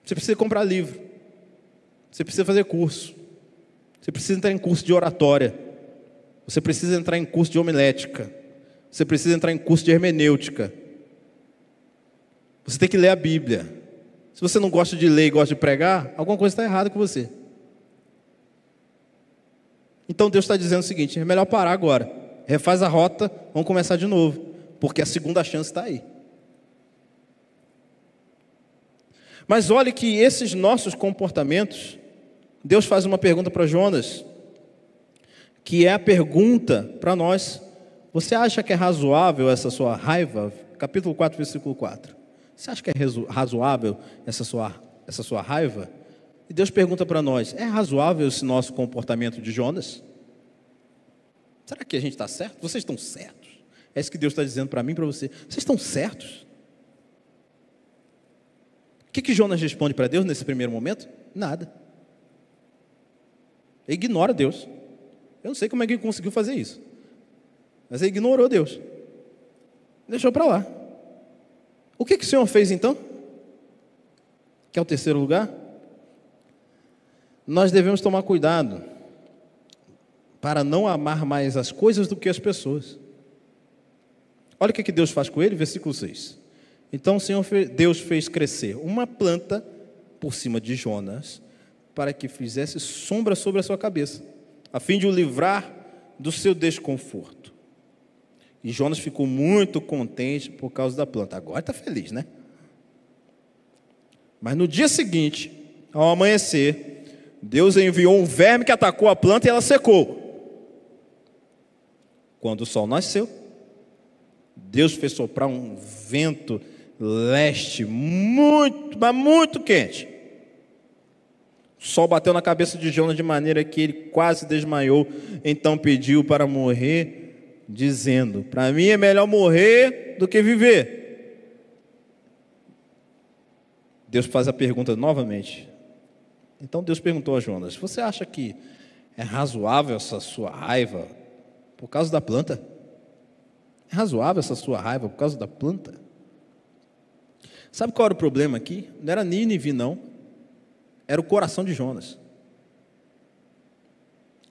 Você precisa comprar livro. Você precisa fazer curso. Você precisa entrar em curso de oratória. Você precisa entrar em curso de homilética. Você precisa entrar em curso de hermenêutica. Você tem que ler a Bíblia. Se você não gosta de ler e gosta de pregar, alguma coisa está errada com você. Então Deus está dizendo o seguinte: é melhor parar agora. Refaz a rota, vamos começar de novo. Porque a segunda chance está aí. Mas olhe que esses nossos comportamentos, Deus faz uma pergunta para Jonas, que é a pergunta para nós: você acha que é razoável essa sua raiva? Capítulo 4, versículo 4. Você acha que é razoável essa sua raiva? E Deus pergunta para nós: é razoável esse nosso comportamento de Jonas? Será que a gente está certo? Vocês estão certos? É isso que Deus está dizendo para mim e para você. Vocês estão certos? O que Jonas responde para Deus nesse primeiro momento? Nada. Ele ignora Deus. Eu não sei como é que ele conseguiu fazer isso, mas ele ignorou Deus. Deixou para lá. O que o Senhor fez então? Que é o terceiro lugar. Nós devemos tomar cuidado para não amar mais as coisas do que as pessoas. Olha o que Deus faz com ele, versículo 6. Então o Senhor Deus fez crescer uma planta por cima de Jonas, para que fizesse sombra sobre a sua cabeça, a fim de o livrar do seu desconforto. E Jonas ficou muito contente por causa da planta. Agora está feliz, né? Mas no dia seguinte, ao amanhecer, Deus enviou um verme que atacou a planta e ela secou. Quando o sol nasceu, Deus fez soprar um vento leste muito, mas muito quente. O sol bateu na cabeça de Jonas de maneira que ele quase desmaiou. Então pediu para morrer, dizendo: para mim é melhor morrer do que viver. Deus faz a pergunta novamente. Então Deus perguntou a Jonas: você acha que é razoável essa sua raiva por causa da planta? É razoável essa sua raiva por causa da planta? Sabe qual era o problema aqui? Não era Nínive, não. Era o coração de Jonas.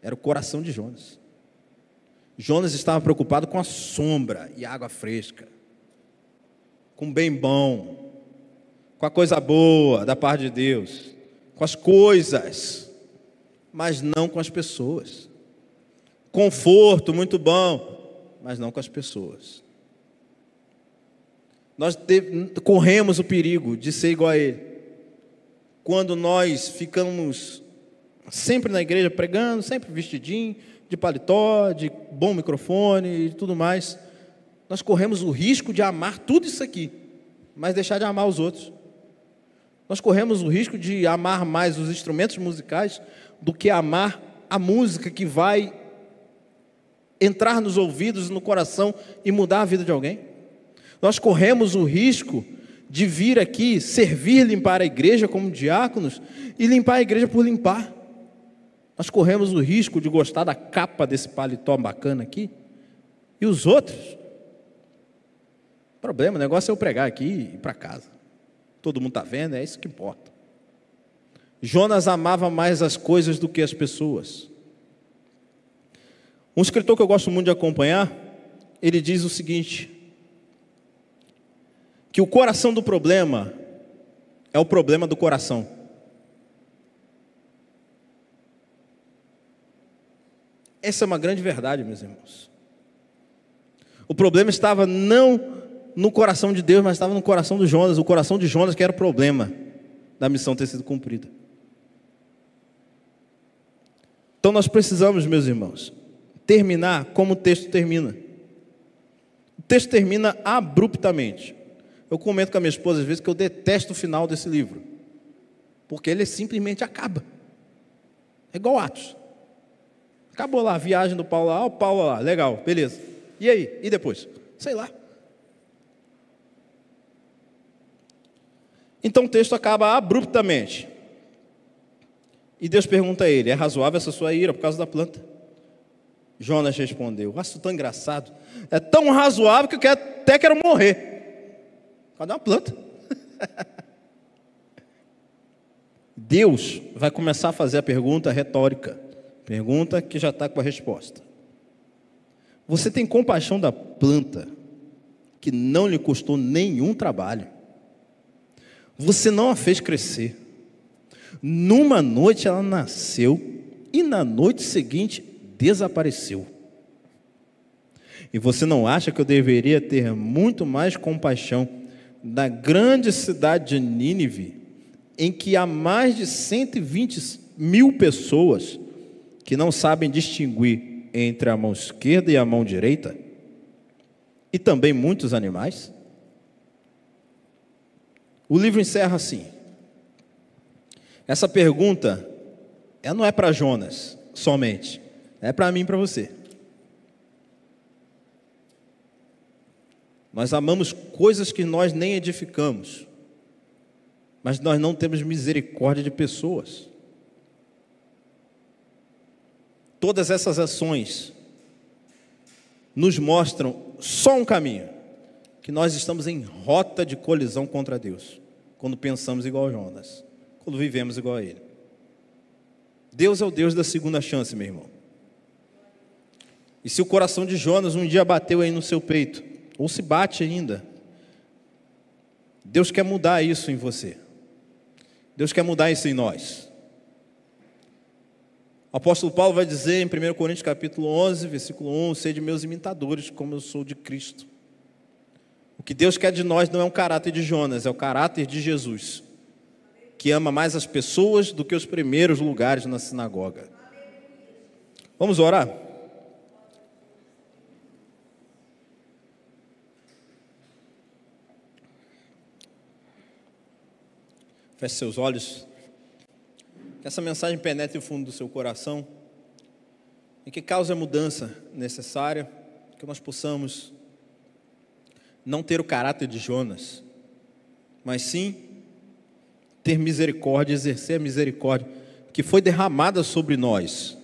Era o coração de Jonas. Jonas estava preocupado com a sombra e a água fresca, com o bem bom, com a coisa boa da parte de Deus, com as coisas, mas não com as pessoas. Conforto, muito bom, mas não com as pessoas. Nós corremos o perigo de ser igual a ele. Quando nós ficamos sempre na igreja pregando, sempre vestidinho, de paletó, de bom microfone e tudo mais, nós corremos o risco de amar tudo isso aqui, mas deixar de amar os outros. Nós corremos o risco de amar mais os instrumentos musicais do que amar a música que vai entrar nos ouvidos e no coração e mudar a vida de alguém. Nós corremos o risco de vir aqui, servir, limpar a igreja como diáconos e limpar a igreja por limpar. Nós corremos o risco de gostar da capa desse paletó bacana aqui e os outros. O negócio é eu pregar aqui e ir para casa. Todo mundo está vendo, é isso que importa. Jonas amava mais as coisas do que as pessoas. Um escritor que eu gosto muito de acompanhar, ele diz o seguinte: que o coração do problema é o problema do coração. Essa é uma grande verdade, meus irmãos. O problema estava não no coração de Deus, mas estava no coração de Jonas. O coração de Jonas que era o problema da missão ter sido cumprida. Então nós precisamos, meus irmãos, terminar como o texto termina. O texto termina abruptamente. Eu comento com a minha esposa às vezes que eu detesto o final desse livro, porque ele simplesmente acaba. É igual Atos. Acabou lá a viagem do Paulo lá, o Paulo lá, legal, beleza. E aí? E depois? Sei lá. Então o texto acaba abruptamente. E Deus pergunta a ele: é razoável essa sua ira por causa da planta? Jonas respondeu: acho tão engraçado. É tão razoável que eu até quero morrer. Cadê uma planta? Deus vai começar a fazer a pergunta retórica. Pergunta que já está com a resposta. Você tem compaixão da planta que não lhe custou nenhum trabalho? Você não a fez crescer. Numa noite ela nasceu e na noite seguinte desapareceu. E você não acha que eu deveria ter muito mais compaixão da grande cidade de Nínive, em que há mais de 120 mil pessoas que não sabem distinguir entre a mão esquerda e a mão direita, e também muitos animais? O livro encerra assim. Essa pergunta, ela não é para Jonas somente, é para mim e para você. Nós amamos coisas que nós nem edificamos, mas nós não temos misericórdia de pessoas. Todas essas ações nos mostram só um caminho: que nós estamos em rota de colisão contra Deus, quando pensamos igual a Jonas, quando vivemos igual a ele. Deus é o Deus da segunda chance, meu irmão. E se o coração de Jonas um dia bateu aí no seu peito, ou se bate ainda, Deus quer mudar isso em você. Deus quer mudar isso em nós. O apóstolo Paulo vai dizer em 1 Coríntios capítulo 11, versículo 1, sede meus imitadores, como eu sou de Cristo. O que Deus quer de nós não é um caráter de Jonas, é o caráter de Jesus, que ama mais as pessoas do que os primeiros lugares na sinagoga. Vamos orar? Feche seus olhos. que essa mensagem penetre o fundo do seu coração e que cause a mudança necessária, que nós possamos não ter o caráter de Jonas, mas sim ter misericórdia, exercer a misericórdia que foi derramada sobre nós,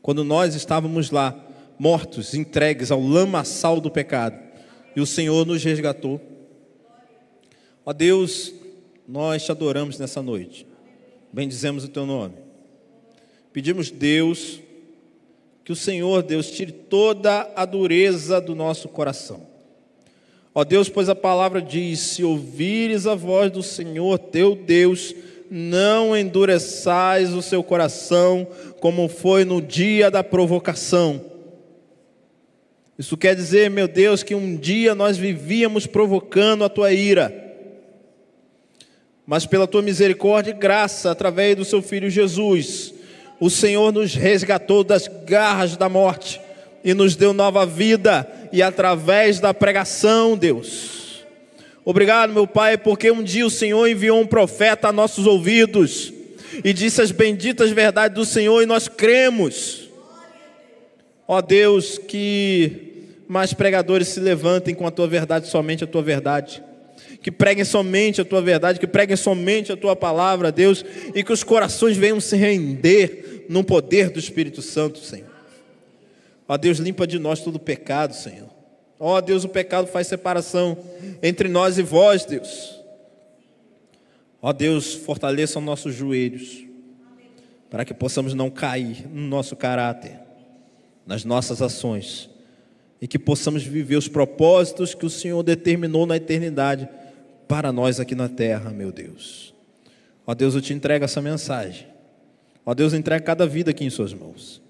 quando nós estávamos lá, mortos, entregues ao lamaçal do pecado, e o Senhor nos resgatou. Ó Deus, nós te adoramos nessa noite, bendizemos o teu nome, pedimos, Deus, que o Senhor, Deus, tire toda a dureza do nosso coração. Ó Deus, pois a palavra diz, se ouvires a voz do Senhor teu Deus, não endureçais o seu coração, como foi no dia da provocação. Isso quer dizer, meu Deus, que um dia nós vivíamos provocando a tua ira, mas pela tua misericórdia e graça, através do seu Filho Jesus, o Senhor nos resgatou das garras da morte e nos deu nova vida, e através da pregação, Deus. Obrigado, meu Pai, porque um dia o Senhor enviou um profeta a nossos ouvidos e disse as benditas verdades do Senhor, e nós cremos. Ó Deus, que mais pregadores se levantem com a tua verdade, somente a tua verdade, que preguem somente a tua verdade, que preguem somente a tua palavra, Deus, e que os corações venham se render no poder do Espírito Santo, Senhor. Ó Deus, limpa de nós todo o pecado, Senhor. Ó Deus, o pecado faz separação entre nós e vós, Deus. Ó Deus, fortaleça os nossos joelhos, para que possamos não cair no nosso caráter, nas nossas ações, e que possamos viver os propósitos que o Senhor determinou na eternidade para nós aqui na terra, meu Deus. Ó Deus, eu te entrego essa mensagem. Ó Deus, eu entrego cada vida aqui em suas mãos.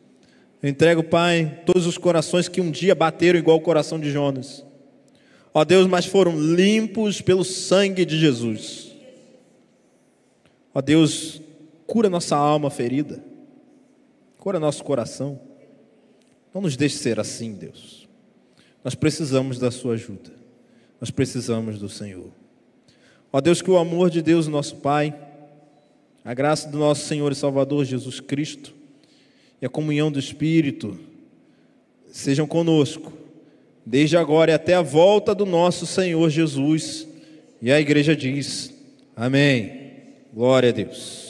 Eu entrego, Pai, todos os corações que um dia bateram igual o coração de Jonas. Ó Deus, mas foram limpos pelo sangue de Jesus. Ó Deus, cura nossa alma ferida, cura nosso coração. Não nos deixe ser assim, Deus. Nós precisamos da sua ajuda, nós precisamos do Senhor. Ó Deus, que o amor de Deus, nosso Pai, a graça do nosso Senhor e Salvador Jesus Cristo e a comunhão do Espírito sejam conosco, desde agora e até a volta do nosso Senhor Jesus. E a igreja diz, amém. Glória a Deus.